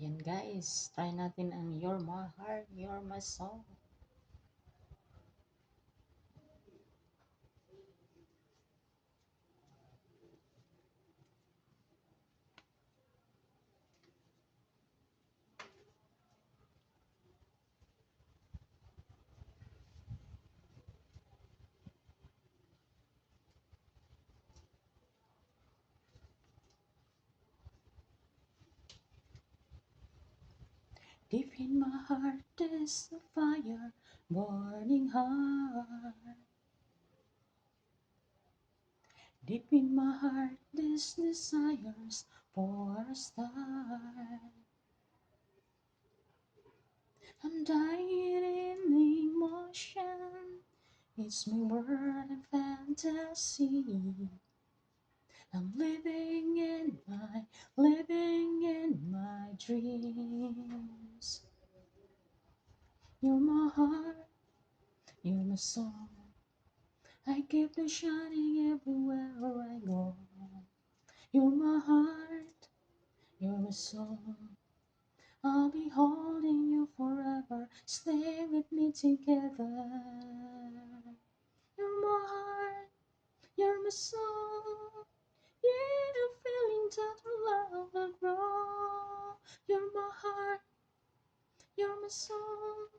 Ayan guys, try natin ang You're My Heart, You're My Soul. Deep in my heart is a fire, burning hard. Deep in my heart this desires for a star. I'm dying in emotion, it's my world and fantasy. I'm living in my dreams. You're my heart, you're my soul. I keep on shining everywhere I go. You're my heart, you're my soul. I'll be holding you forever, stay with me together. You're my heart, you're my soul. Yeah, I'm feeling that love will grow. You're my heart, you're my soul.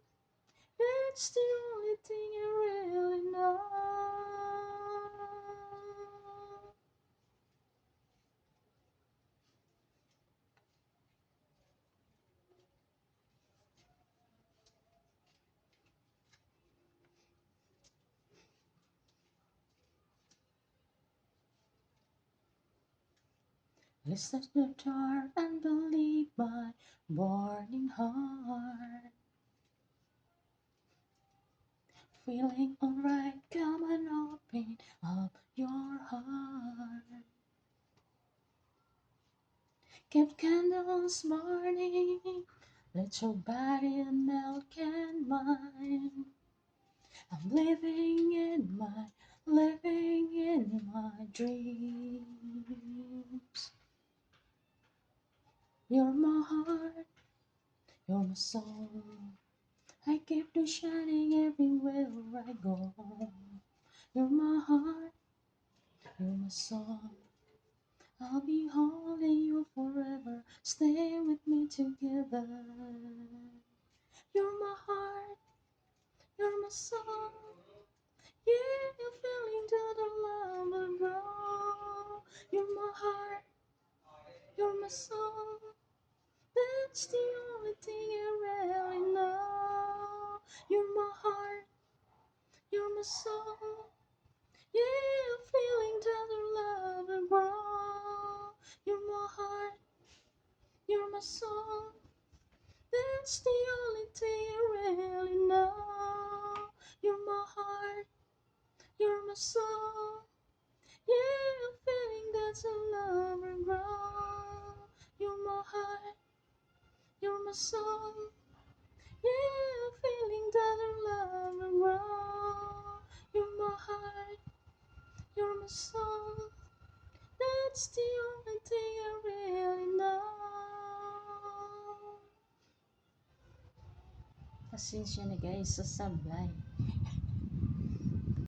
It's the only thing I really know. Listen to the door and believe my burning heart. Feeling alright, come and open up your heart. Keep candles burning, let your body melt and mine. I'm living in my dreams. You're my heart, you're my soul. I keep on shining everywhere I go. You're my heart, you're my soul. I'll be holding you forever, stay with me together. You're my heart, you're my soul. Yeah, you're feeling that our love will grow. You're my heart, you're my soul. That's the only thing I really know. You're my heart, you're my soul. Yeah, I'm feeling that our love will grow. You're my heart, you're my soul. That's the only thing I really know. You're my heart, you're my soul. Yeah, I'm feeling that our love will grow. You're my heart, you're my soul. Yeah, I'm feeling that our love will grow. You're my heart, you're my soul. That's the only thing I really know. Pasensya na guys sa sablay.